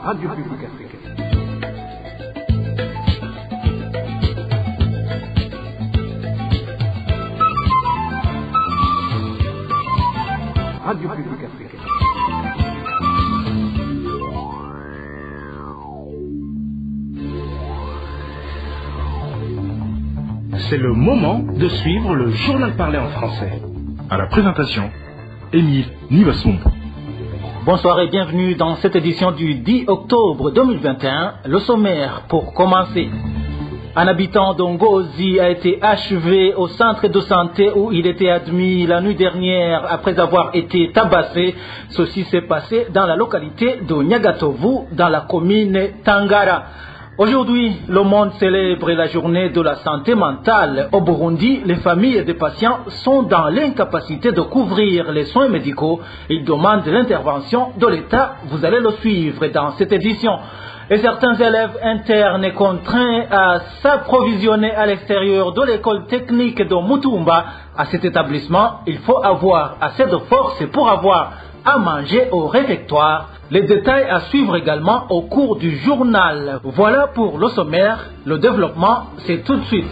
Radio Publique Africaine. Radio Publique Africaine. C'est le moment de suivre le journal parlé en français. À la présentation, Émile Nivassoum. Bonsoir et bienvenue dans cette édition du 10 octobre 2021. Le sommaire pour commencer. Un habitant d'Ongozi a été achevé au centre de santé où il était admis la nuit dernière après avoir été tabassé. Ceci s'est passé dans la localité de Nyagatovu, dans la commune Tangara. Aujourd'hui, le monde célèbre la journée de la santé mentale. Au Burundi, les familles des patients sont dans l'incapacité de couvrir les soins médicaux. Ils demandent l'intervention de l'État. Vous allez le suivre dans cette édition. Et certains élèves internes contraints à s'approvisionner à l'extérieur de l'école technique de Mutumba. À cet établissement, il faut avoir assez de force pour avoir à manger au réfectoire. Les détails à suivre également au cours du journal. Voilà pour le sommaire. Le développement, c'est tout de suite.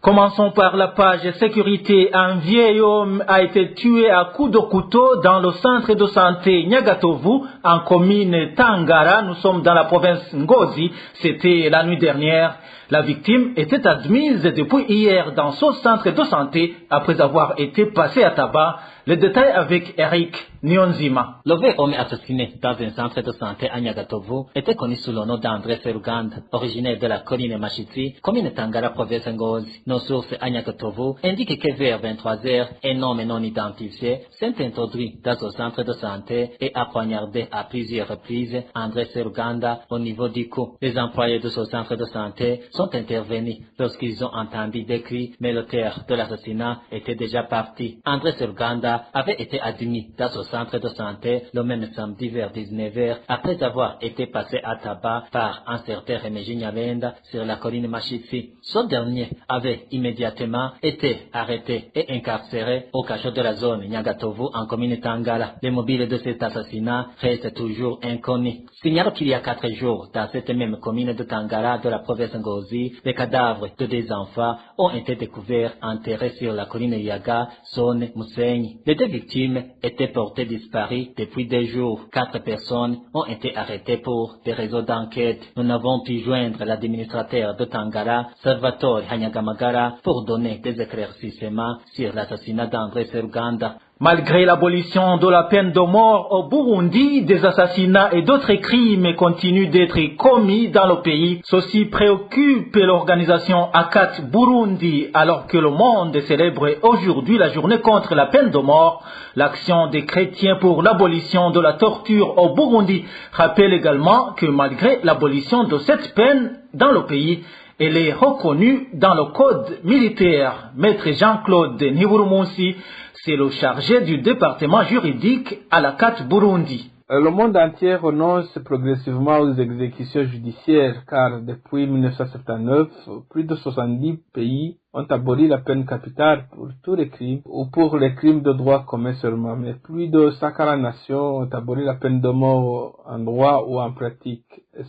Commençons par la page sécurité. Un vieil homme a été tué à coups de couteau dans le centre de santé Nyagatovu, en commune Tangara. Nous sommes dans la province Ngozi. C'était la nuit dernière. La victime était admise depuis hier dans ce centre de santé après avoir été passé à tabac. Les détails avec Eric Nyonzima. Le vieux homme assassiné dans un centre de santé à Nyagatovu était connu sous le nom d'André Seruganda, originaire de la colline Machitsi, commune Tangara, province Ngozi. Nos sources à Nyagatovu indiquent que vers 23h, un homme non identifié s'est introduit dans ce centre de santé et a poignardé à plusieurs reprises André Seruganda au niveau du cou. Les employés de ce centre de santé sont intervenus lorsqu'ils ont entendu des cris, mais l'auteur de l'assassinat était déjà parti. André Seruganda avait été admis dans ce centre de santé le même samedi vers 19h après avoir été passé à tabac par un certain Remegi Nyabenda sur la colline Machitsi. Ce dernier avait immédiatement été arrêté et incarcéré au cachot de la zone Nyagatovu en commune Tangara. Les mobiles de cet assassinat restent toujours inconnus. Signalons qu'il y a 4 jours, dans cette même commune de Tangara de la province Ngozi, les cadavres de 2 enfants ont été découverts enterrés sur la colline Yaga, zone Musenyi. Les 2 victimes étaient portées disparues depuis 2 jours. 4 personnes ont été arrêtées pour des réseaux d'enquête. Nous n'avons pu joindre l'administrateur de Tangara, Salvatore Hanyagamagara, pour donner des éclaircissements sur l'assassinat d'André Seruganda. Malgré l'abolition de la peine de mort au Burundi, des assassinats et d'autres crimes continuent d'être commis dans le pays. Ceci préoccupe l'organisation ACAT Burundi alors que le monde célèbre aujourd'hui la journée contre la peine de mort. L'action des chrétiens pour l'abolition de la torture au Burundi rappelle également que malgré l'abolition de cette peine dans le pays, elle est reconnue dans le code militaire. Maître Jean-Claude Niburumunsi, c'est le chargé du département juridique à la CAT Burundi. Le monde entier renonce progressivement aux exécutions judiciaires car depuis 1979, plus de 70 pays ont aboli la peine capitale pour tous les crimes ou pour les crimes de droit commun seulement. Mais plus de 140 nations ont aboli la peine de mort en droit ou en pratique.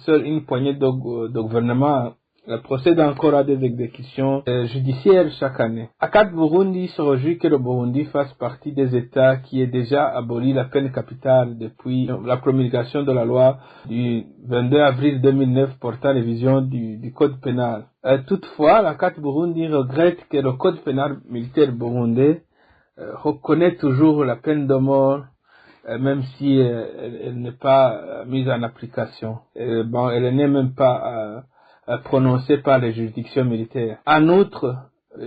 Seule une poignée de gouvernements procède encore à des exécutions judiciaires chaque année. ACAT Burundi se réjouit que le Burundi fasse partie des États qui aient déjà aboli la peine capitale depuis la promulgation de la loi du 22 avril 2009 portant révision du code pénal. Toutefois, l'ACAT Burundi regrette que le code pénal militaire burundais reconnaît toujours la peine de mort même si elle n'est pas mise en application. Elle n'est même pas prononcée par les juridictions militaires. En outre,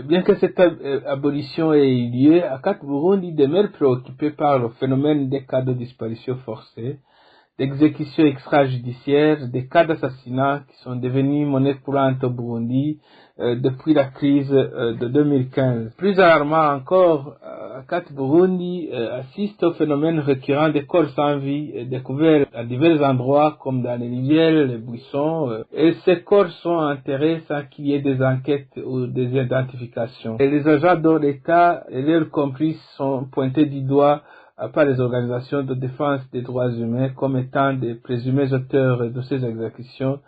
bien que cette abolition ait eu lieu, ACAT Burundi demeure préoccupé par le phénomène des cas de disparition forcée, d'exécutions extrajudiciaires, des cas d'assassinat qui sont devenus monnaie courante au Burundi depuis la crise de 2015. Plus alarmant encore, ACAT Burundi assiste au phénomène récurrent des corps sans vie découverts à divers endroits comme dans les rivières, les buissons, et ces corps sont enterrés sans qu'il y ait des enquêtes ou des identifications. Et les agents de l'État, et leurs complices, sont pointés du doigt par les organisations de défense des droits humains comme étant des présumés auteurs de ces exécutions,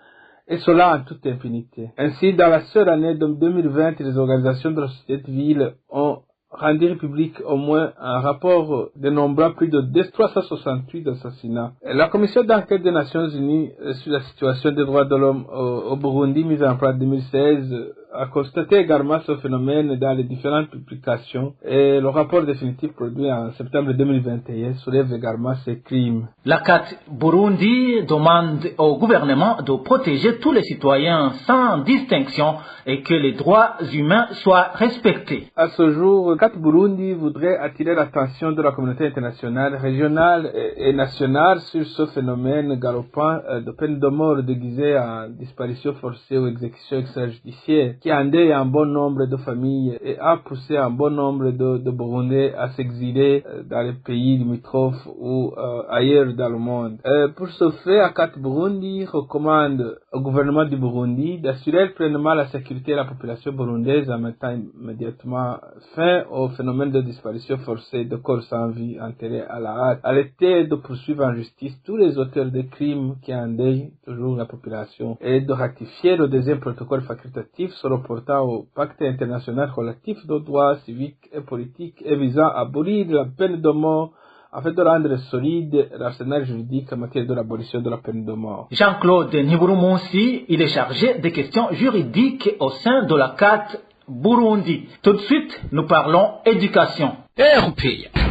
et cela en toute impunité. Ainsi, dans la seule année de 2020, les organisations de la société civile ont rendu public au moins un rapport dénombrant plus de 368 assassinats. La commission d'enquête des Nations Unies sur la situation des droits de l'homme au Burundi, mise en place en 2016, a constaté également ce phénomène dans les différentes publications et le rapport définitif produit en septembre 2021 soulève également ces crimes. La CAT Burundi demande au gouvernement de protéger tous les citoyens sans distinction et que les droits humains soient respectés. À ce jour, CAT Burundi voudrait attirer l'attention de la communauté internationale, régionale et nationale sur ce phénomène galopant de peine de mort déguisée en disparition forcée ou exécution extrajudiciaire, qui a endeuillé un bon nombre de familles et a poussé un bon nombre de Burundais à s'exiler dans les pays limitrophes ou ailleurs dans le monde. Pour ce fait, ACAT Burundi recommande au gouvernement du Burundi d'assurer pleinement la sécurité de la population burundaise en mettant immédiatement fin au phénomène de disparition forcée de corps sans vie enterrés à la hâte, à l'été de poursuivre en justice tous les auteurs de crimes qui endeuillent toujours la population et de ratifier le deuxième protocole facultatif se reportant au pacte international relatif aux droits civiques et politiques et visant à abolir la peine de mort afin de rendre solide l'arsenal juridique en matière de l'abolition de la peine de mort. Jean-Claude Niburumunsi, il est chargé des questions juridiques au sein de la CAT Burundi. Tout de suite, nous parlons éducation. RPA.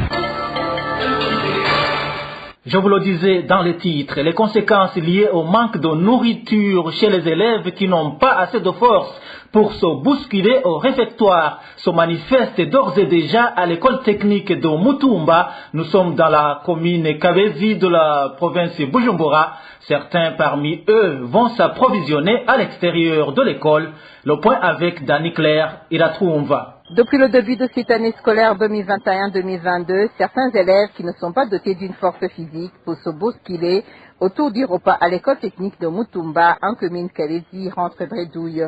Je vous le disais dans le titre, les conséquences liées au manque de nourriture chez les élèves qui n'ont pas assez de force pour se bousculer au réfectoire se manifestent d'ores et déjà à l'école technique de Mutumba. Nous sommes dans la commune Kabezi de la province Bujumbura. Certains parmi eux vont s'approvisionner à l'extérieur de l'école. Le point avec Dani Claire Iratroumva. Depuis le début de cette année scolaire 2021-2022, certains élèves qui ne sont pas dotés d'une force physique pour se bousculer autour du repas à l'école technique de Mutumba en commune Kabezi rentrent bredouille.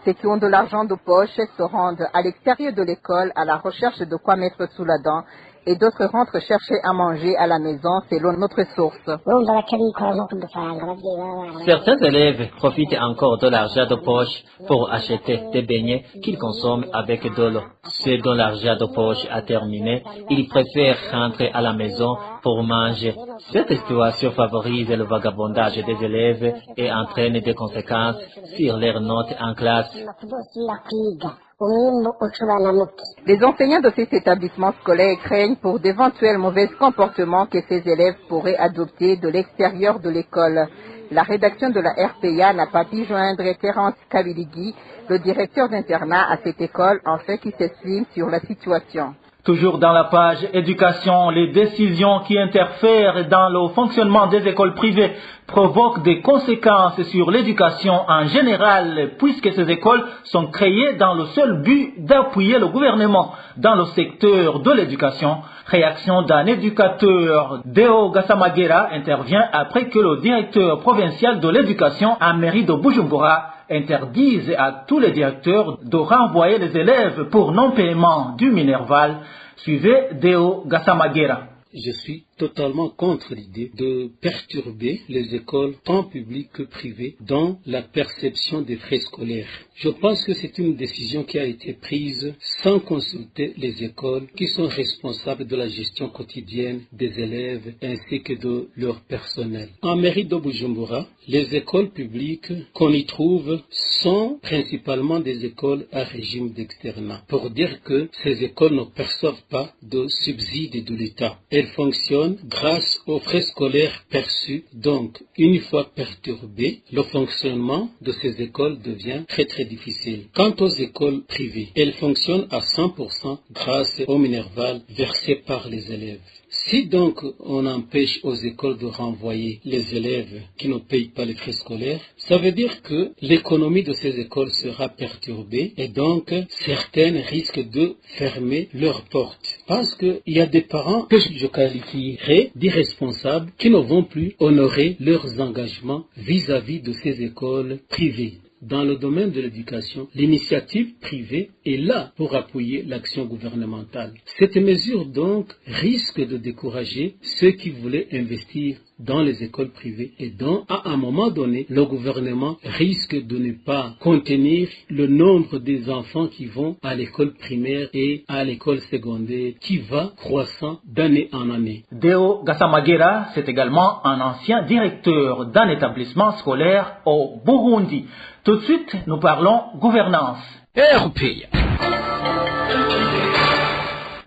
Ceux qui ont de l'argent de poche se rendent à l'extérieur de l'école à la recherche de quoi mettre sous la dent et d'autres rentrent chercher à manger à la maison selon notre source. Certains élèves profitent encore de l'argent de poche pour acheter des beignets qu'ils consomment avec de l'eau. Ceux dont l'argent de poche a terminé, ils préfèrent rentrer à la maison pour manger. Cette situation favorise le vagabondage des élèves et entraîne des conséquences sur leurs notes en classe. Les enseignants de cet établissement scolaire craignent pour d'éventuels mauvais comportements que ces élèves pourraient adopter de l'extérieur de l'école. La rédaction de la RPA n'a pas pu joindre Terence Kabiligui, le directeur d'internat à cette école, en fait qui s'exprime sur la situation. Toujours dans la page éducation, les décisions qui interfèrent dans le fonctionnement des écoles privées provoquent des conséquences sur l'éducation en général, puisque ces écoles sont créées dans le seul but d'appuyer le gouvernement dans le secteur de l'éducation. Réaction d'un éducateur, Deo Gassamagera, intervient après que le directeur provincial de l'éducation en mairie de Bujumbura interdise à tous les directeurs de renvoyer les élèves pour non-paiement du Minerval. Suivez Deo Gassamagera. Je suis totalement contre l'idée de perturber les écoles tant publiques que privées dans la perception des frais scolaires. Je pense que c'est une décision qui a été prise sans consulter les écoles qui sont responsables de la gestion quotidienne des élèves ainsi que de leur personnel. En mairie de Bujumbura, les écoles publiques qu'on y trouve sont principalement des écoles à régime d'externat. Pour dire que ces écoles ne perçoivent pas de subsides de l'État. Elles fonctionnent grâce aux frais scolaires perçus. Donc, une fois perturbé, le fonctionnement de ces écoles devient très difficile. Quant aux écoles privées, elles fonctionnent à 100% grâce au Minerval versé par les élèves. Si donc on empêche aux écoles de renvoyer les élèves qui ne payent pas les frais scolaires, ça veut dire que l'économie de ces écoles sera perturbée et donc certaines risquent de fermer leurs portes. Parce qu'il y a des parents que je qualifierais d'irresponsables qui ne vont plus honorer leurs engagements vis-à-vis de ces écoles privées. dans le domaine de l'éducation, l'initiative privée est là pour appuyer l'action gouvernementale. Cette mesure donc risque de décourager ceux qui voulaient investir dans les écoles privées et dont, à un moment donné, le gouvernement risque de ne pas contenir le nombre des enfants qui vont à l'école primaire et à l'école secondaire qui va croissant d'année en année. Deo Gassamagera, c'est également un ancien directeur d'un établissement scolaire au Burundi. Tout de suite, nous parlons gouvernance.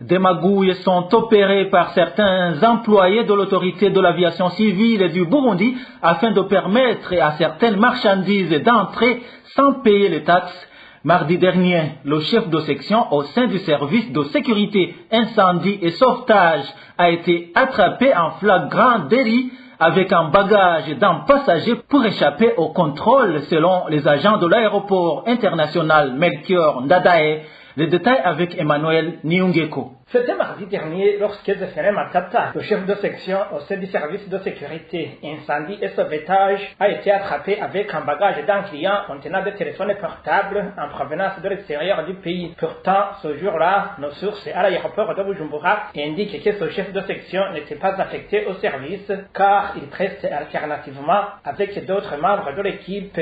Des magouilles sont opérées par certains employés de l'autorité de l'aviation civile du Burundi afin de permettre à certaines marchandises d'entrer sans payer les taxes. Mardi dernier, le chef de section au sein du service de sécurité, incendie et sauvetage a été attrapé en flagrant délit avec un bagage d'un passager pour échapper au contrôle selon les agents de l'aéroport international Melchior Ndadaye. Les détails avec Emmanuel Niungeko. C'était mardi dernier lorsque Zefere Matata, le chef de section au sein du service de sécurité, incendie et sauvetage, a été attrapé avec un bagage d'un client contenant des téléphones portables en provenance de l'extérieur du pays. Pourtant, ce jour-là, nos sources à l'aéroport de Bujumbura indiquent que ce chef de section n'était pas affecté au service car il preste alternativement avec d'autres membres de l'équipe.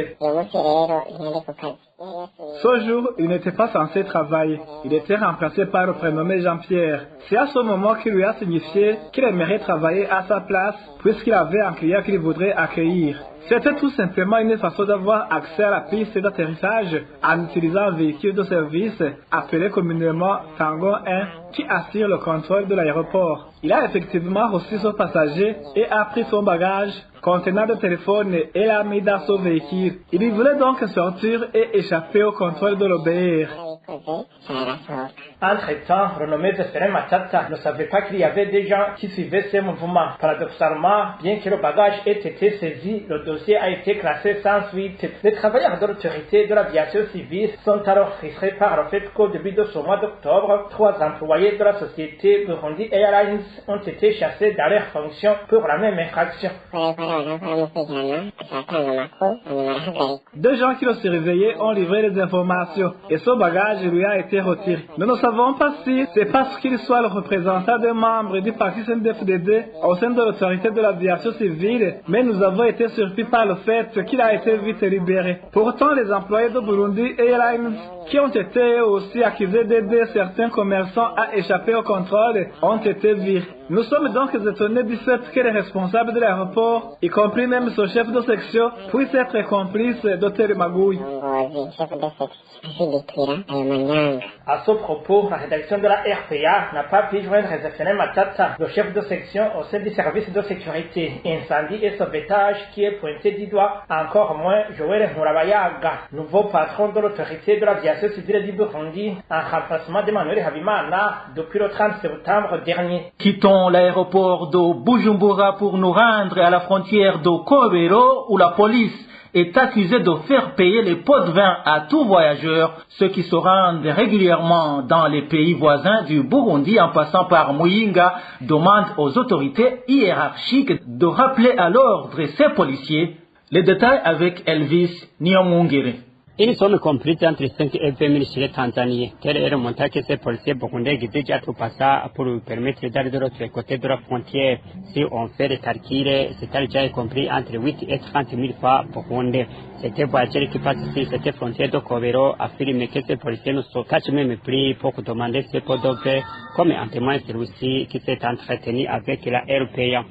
Ce jour, il n'était pas censé travailler. Il était remplacé par le prénommé Jean-Pierre. C'est à ce moment qu'il lui a signifié qu'il aimerait travailler à sa place puisqu'il avait un client qu'il voudrait accueillir. C'était tout simplement une façon d'avoir accès à la piste d'atterrissage en utilisant un véhicule de service appelé communément Tango 1 qui assure le contrôle de l'aéroport. Il a effectivement reçu son passager et a pris son bagage contenant le téléphone et l'a mis dans son véhicule. Il voulait donc sortir et échapper au contrôle de l'OBR. Entre-temps, renommé Zefere Matata ne savait pas qu'il y avait des gens qui suivaient ses mouvements. Paradoxalement, bien que le bagage ait été saisi, le dossier a été classé sans suite. Les travailleurs de l'autorité de l'aviation civile sont alors frustrés par le fait qu'au début de ce mois d'octobre, 3 employés de la société Burundi Airlines ont été chassés dans leurs fonctions pour la même infraction. 2 gens qui le surveillaient ont livré les informations et son bagage lui a été retiré. Nous ne savons pas si c'est parce qu'il soit le représentant des membres du parti CNDD-FDD au sein de l'autorité de l'aviation civile, mais nous avons été surpris par le fait qu'il a été vite libéré. Pourtant, les employés de Burundi Airlines qui ont été aussi accusés d'aider certains commerçants à échapper au contrôle ont été virés. Nous sommes donc étonnés du fait que les responsables de l'aéroport, y compris même son chef de section, puissent être complices de telles magouilles. À ce propos, la rédaction de la RPA n'a pas pu joindre Zefere Matata, le chef de section au sein du service de sécurité, incendie et sauvetage qui est pointé du doigt, encore moins Joël Murabayaga, nouveau patron de l'autorité de l'aviation civile du Burundi, en remplacement d'Emmanuel Habimana depuis le 30 septembre dernier. Quittons l'aéroport de Bujumbura pour nous rendre à la frontière de Kobero où la police est accusée de faire payer les pots de vin à tout voyageur, ceux qui se rendent régulièrement dans les pays voisins du Burundi en passant par Muyinga, demandent aux autorités hiérarchiques de rappeler à l'ordre ces policiers. Les détails avec Elvis Niomungere. Ils sont complices entre 5 et 20 000 chez les Tanzaniens. Tel est le montant que ces policiers burundais guidés déjà tout passant pour permettre d'aller de l'autre côté de la frontière. Si on fait les calculs, c'est déjà compris entre 8 et 30 000 fois burundais. C'était voiture qui passe ici, cette frontière de Kobero affirme que ces policiers ne se cachent même plus pour demander ce pot de vin, comme en témoigne celui-ci qui s'est entretenu avec la RPA.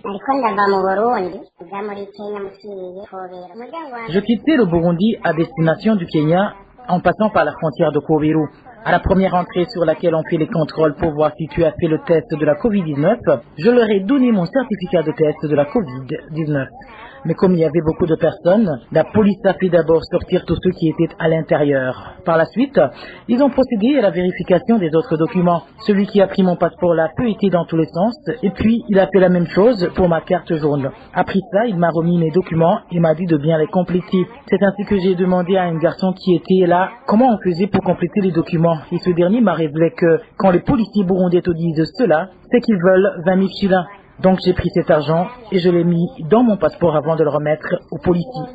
Je quittais le Burundi à destination du Kenya en passant par la frontière de Kobero. À la première entrée sur laquelle on fait les contrôles pour voir si tu as fait le test de la Covid-19, je leur ai donné mon certificat de test de la Covid-19. Mais comme il y avait beaucoup de personnes, la police a fait d'abord sortir tous ceux qui étaient à l'intérieur. Par la suite, ils ont procédé à la vérification des autres documents. Celui qui a pris mon passeport là peut été dans tous les sens, et puis il a fait la même chose pour ma carte jaune. Après ça, il m'a remis mes documents et m'a dit de bien les compléter. C'est ainsi que j'ai demandé à un garçon qui était là comment on faisait pour compléter les documents. Et ce dernier m'a révélé que quand les policiers burundais te disent cela, c'est qu'ils veulent 20 000 shillings. Donc j'ai pris cet argent et je l'ai mis dans mon passeport avant de le remettre aux policiers.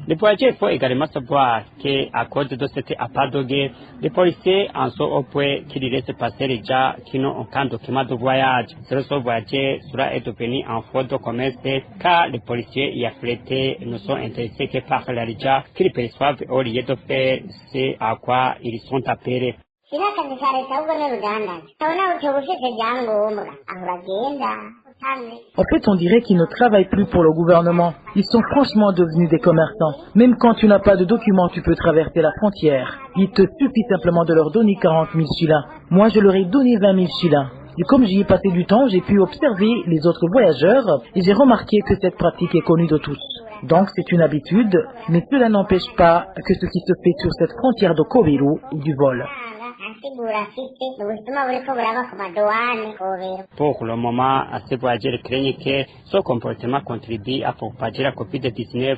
Les voyageurs faut également savoir qu'à cause de cette appât-de-guerre, les policiers en sont au point qu'ils laissent passer les gens qui n'ont aucun document de voyage. Ce voyageur sera devenu un faux de commerce car les policiers y affrétés ne sont intéressés que par l'argent qu'ils perçoivent au lieu de faire ce à quoi ils sont appelés. En fait, on dirait qu'ils ne travaillent plus pour le gouvernement. Ils sont franchement devenus des commerçants. Même quand tu n'as pas de documents, tu peux traverser la frontière. Il te suffit simplement de leur donner 40 000 shillings. Moi, je leur ai donné 20 000 shillings. Et comme j'y ai passé du temps, j'ai pu observer les autres voyageurs et j'ai remarqué que cette pratique est connue de tous. Donc c'est une habitude, mais cela n'empêche pas que ce qui se fait sur cette frontière de Koviru est du vol. Pour le moment, ces voyageurs craignent que ce comportement contribue à propager la COVID-19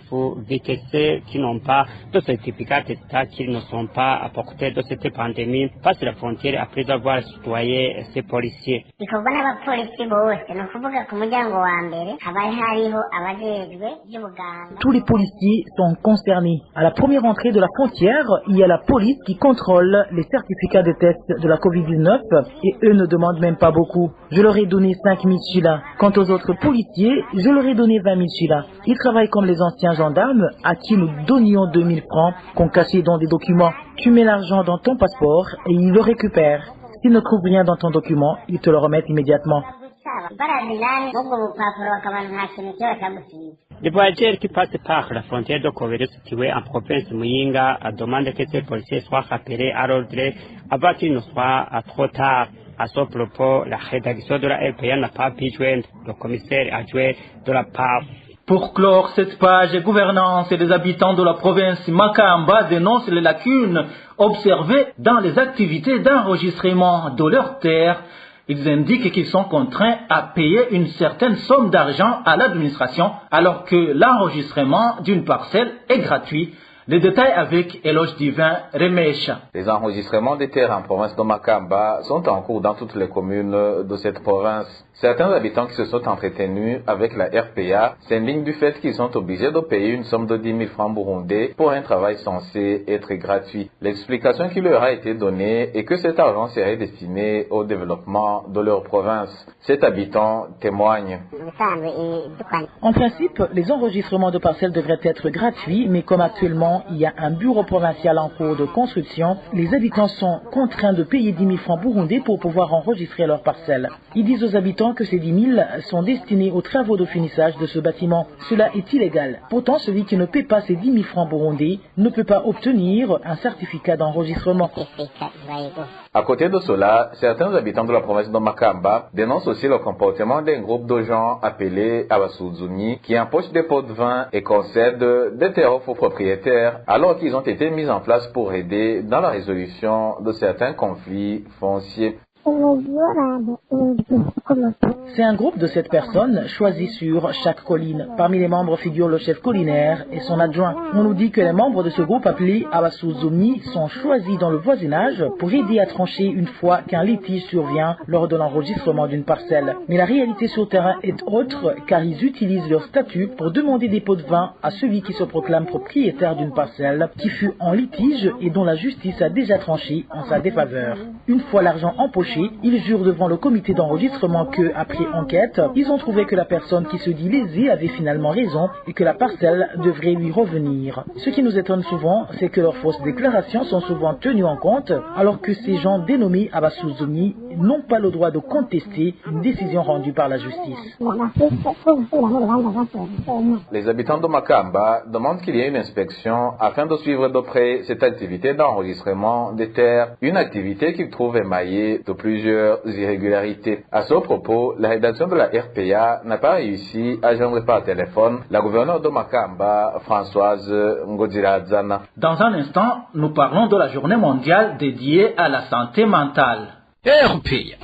vu que ceux qui n'ont pas de certificat d'État qu'ils ne sont pas apportés de cette pandémie passent la frontière après avoir citoyé ces policiers. Tous les policiers sont concernés. À la première entrée de la frontière, il y a la police qui contrôle les certificats de test de la COVID-19 et eux ne demandent même pas beaucoup. Je leur ai donné 5 000 shillings. Quant aux autres policiers, je leur ai donné 20 000 shillings. Ils travaillent comme les anciens gendarmes à qui nous donnions 2 000 francs qu'on cachait dans des documents. Tu mets l'argent dans ton passeport et ils le récupèrent. S'ils ne trouvent rien dans ton document, ils te le remettent immédiatement. Les voyageurs qui passent par la frontière de Koviru située en province Muyinga demandent que ces policiers soient rappelés à l'ordre avant qu'il ne soit trop tard. À ce propos, la rédaction de la RPA n'a pas pu joindre le commissaire adjoint de la PAF. Pour clore cette page gouvernance, les habitants de la province Makamba dénoncent les lacunes observées dans les activités d'enregistrement de leurs terres. Ils indiquent qu'ils sont contraints à payer une certaine somme d'argent à l'administration alors que l'enregistrement d'une parcelle est gratuit. Les détails avec Éloge Divin Remesha. Les enregistrements des terres en province de Makamba sont en cours dans toutes les communes de cette province. Certains habitants qui se sont entretenus avec la RPA s'indignent du fait qu'ils sont obligés de payer une somme de 10 000 francs burundais pour un travail censé être gratuit. L'explication qui leur a été donnée est que cet argent serait destiné au développement de leur province. Cet habitant témoigne. En principe, les enregistrements de parcelles devraient être gratuits, mais comme actuellement il y a un bureau provincial en cours de construction, les habitants sont contraints de payer 10 000 francs burundais pour pouvoir enregistrer leurs parcelles. Ils disent aux habitants que ces 10 000 sont destinés aux travaux de finissage de ce bâtiment. Cela est illégal. Pourtant, celui qui ne paie pas ces 10 000 francs burundais ne peut pas obtenir un certificat d'enregistrement. À côté de cela, certains habitants de la province de Makamba dénoncent aussi le comportement d'un groupe de gens appelés Abasuzuni qui empochent des pots de vin et concèdent des terres aux propriétaires alors qu'ils ont été mis en place pour aider dans la résolution de certains conflits fonciers. C'est un groupe de 7 personnes choisies sur chaque colline. Parmi les membres figure le chef collinaire et son adjoint. On nous dit que les membres de ce groupe appelé Abasuzumi sont choisis dans le voisinage pour aider à trancher une fois qu'un litige survient lors de l'enregistrement d'une parcelle. Mais la réalité sur terrain est autre car ils utilisent leur statut pour demander des pots de vin à celui qui se proclame propriétaire d'une parcelle qui fut en litige et dont la justice a déjà tranché en sa défaveur. Une fois l'argent empoché, ils jurent devant le comité d'enregistrement que, après enquête, ils ont trouvé que la personne qui se dit lésée avait finalement raison et que la parcelle devrait lui revenir. Ce qui nous étonne souvent, c'est que leurs fausses déclarations sont souvent tenues en compte, alors que ces gens dénommés Abasuzuni n'ont pas le droit de contester une décision rendue par la justice. Les habitants de Makamba demandent qu'il y ait une inspection afin de suivre de près cette activité d'enregistrement des terres, une activité qu'ils trouvent émaillée de plusieurs irrégularités. À ce propos, la rédaction de la RPA n'a pas réussi à joindre par téléphone la gouverneure de Makamba, Françoise Ngodirazana. Dans un instant, nous parlons de la journée mondiale dédiée à la santé mentale. RPA.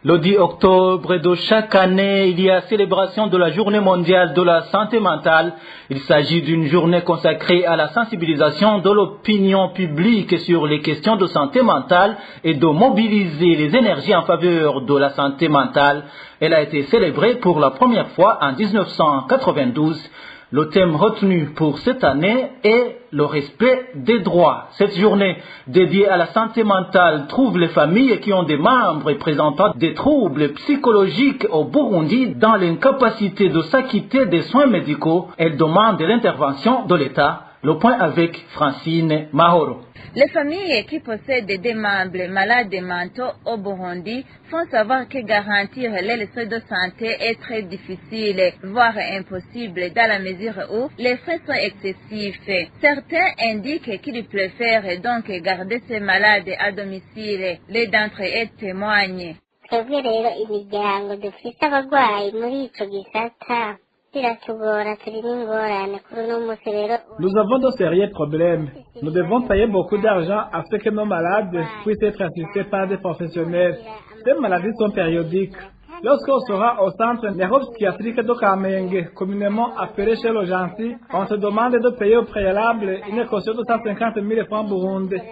Le 10 octobre de chaque année, il y a célébration de la Journée mondiale de la santé mentale. Il s'agit d'une journée consacrée à la sensibilisation de l'opinion publique sur les questions de santé mentale et de mobiliser les énergies en faveur de la santé mentale. Elle a été célébrée pour la première fois en 1992. Le thème retenu pour cette année est le respect des droits. Cette journée dédiée à la santé mentale trouve les familles qui ont des membres présentant des troubles psychologiques au Burundi dans l'incapacité de s'acquitter des soins médicaux. Elle demande l'intervention de l'État. Le point avec Francine Mahoro. Les familles qui possèdent des membres malades mentaux au Burundi font savoir que garantir les soins de santé est très difficile, voire impossible dans la mesure où les frais sont excessifs. Certains indiquent qu'ils préfèrent donc garder ces malades à domicile. Les d'entre eux témoignent. Nous avons de sérieux problèmes. Nous devons payer beaucoup d'argent à ce que nos malades puissent être assistés par des professionnels. Ces maladies sont périodiques. Lorsqu'on sera au centre neuropsychiatrique de Kamenge, communément appelé chez le gentil, on se demande de payer au préalable une caution de 150 000 francs burundais.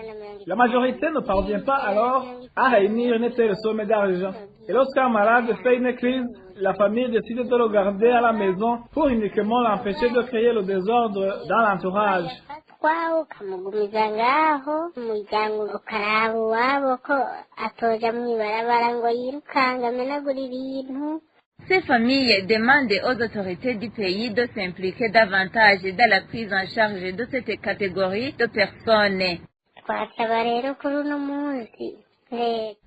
La majorité ne parvient pas alors à réunir une telle somme d'argent. Et lorsqu'un malade fait une crise, la famille décide de le garder à la maison pour uniquement l'empêcher de créer le désordre dans l'entourage. Ces familles demandent aux autorités du pays de s'impliquer davantage dans la prise en charge de cette catégorie de personnes.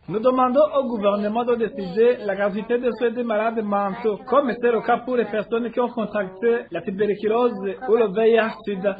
Nous demandons au gouvernement de décider la gratuité des soins des malades mentaux, comme c'est le cas pour les personnes qui ont contracté la tuberculose ou le VIH-Sida.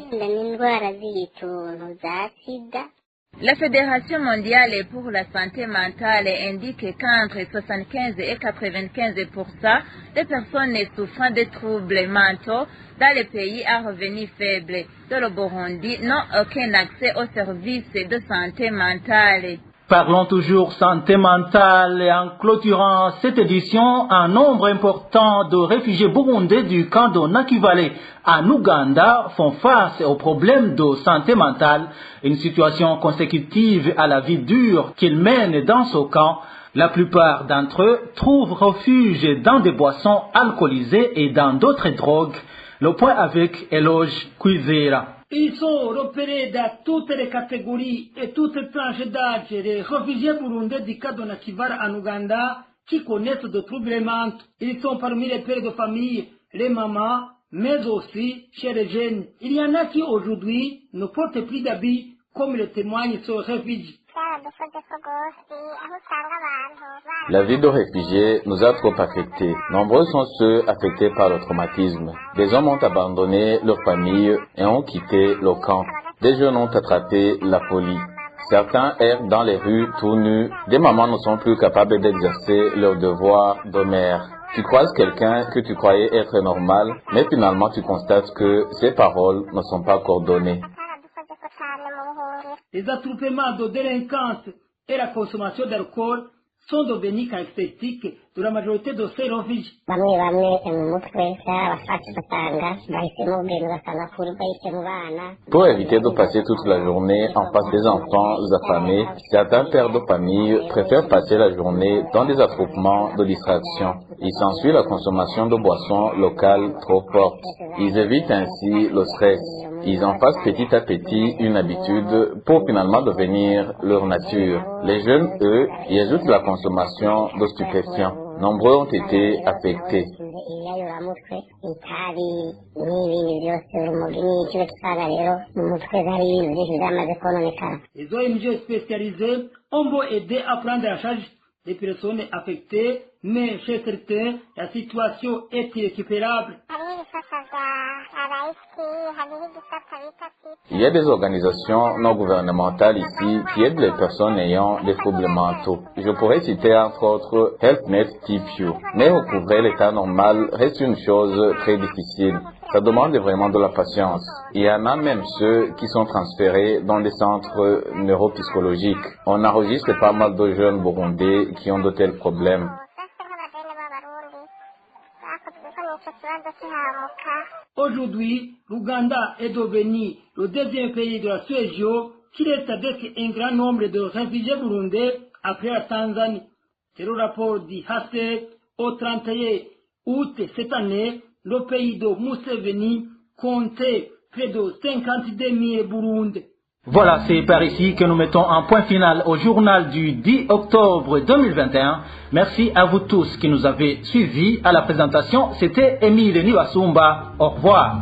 La Fédération mondiale pour la santé mentale indique qu'entre 75 et 95% des personnes souffrant de troubles mentaux dans les pays à revenus faibles de le Burundi n'ont aucun accès aux services de santé mentale. Parlons toujours santé mentale et en clôturant cette édition, un nombre important de réfugiés burundais du camp de Nakivale en Ouganda font face aux problèmes de santé mentale, une situation consécutive à la vie dure qu'ils mènent dans ce camp. La plupart d'entre eux trouvent refuge dans des boissons alcoolisées et dans d'autres drogues. Le point avec Eloge Kwizera. Ils sont repérés dans toutes les catégories et toutes les tranches d'âge. Les réfugiés burundais du camp de Nakivale en Ouganda qui connaissent de troubles mentaux. Ils sont parmi les pères de famille, les mamans, mais aussi chez les jeunes. Il y en a qui aujourd'hui ne portent plus d'habits comme le témoignent ces réfugiés. La vie de réfugiés nous a trop affectés. Nombreux sont ceux affectés par le traumatisme. Des hommes ont abandonné leur famille et ont quitté le camp. Des jeunes ont attrapé la folie. Certains errent dans les rues tout nus. Des mamans ne sont plus capables d'exercer leur devoir de mère. Tu croises quelqu'un que tu croyais être normal, mais finalement tu constates que ses paroles ne sont pas coordonnées. Les attroupements de délinquance et la consommation d'alcool sont devenus caractéristiques de la majorité de ces réfugiés. Pour éviter de passer toute la journée en face des enfants affamés, certains pères de famille préfèrent passer la journée dans des attroupements de distraction. Il s'ensuit la consommation de boissons locales trop fortes. Ils évitent ainsi le stress. Ils en fassent petit à petit une habitude pour finalement devenir leur nature. Les jeunes, eux, y ajoutent la consommation de stupéfiants. Nombreux ont été affectés. Les ONG spécialisées ont beau aider à prendre en charge les personnes affectées, mais chez certains, la situation est irrécupérable. Il y a des organisations non gouvernementales ici qui aident les personnes ayant des troubles mentaux. Je pourrais citer entre autres HelpNet TPU. Mais recouvrer l'état normal reste une chose très difficile. Ça demande vraiment de la patience. Il y en a même ceux qui sont transférés dans des centres neuropsychologiques. On enregistre pas mal de jeunes burundais qui ont de tels problèmes. Aujourd'hui, l'Ouganda est devenu le deuxième pays de la sous-région qui reste avec un grand nombre de réfugiés burundais après la Tanzanie. C'est le rapport du HCR au 31 août cette année, le pays de Museveni comptait près de 52 000 Burundais. Voilà, c'est par ici que nous mettons un point final au journal du 10 octobre 2021. Merci à vous tous qui nous avez suivis. À la présentation, c'était Émile Nibasumba. Au revoir.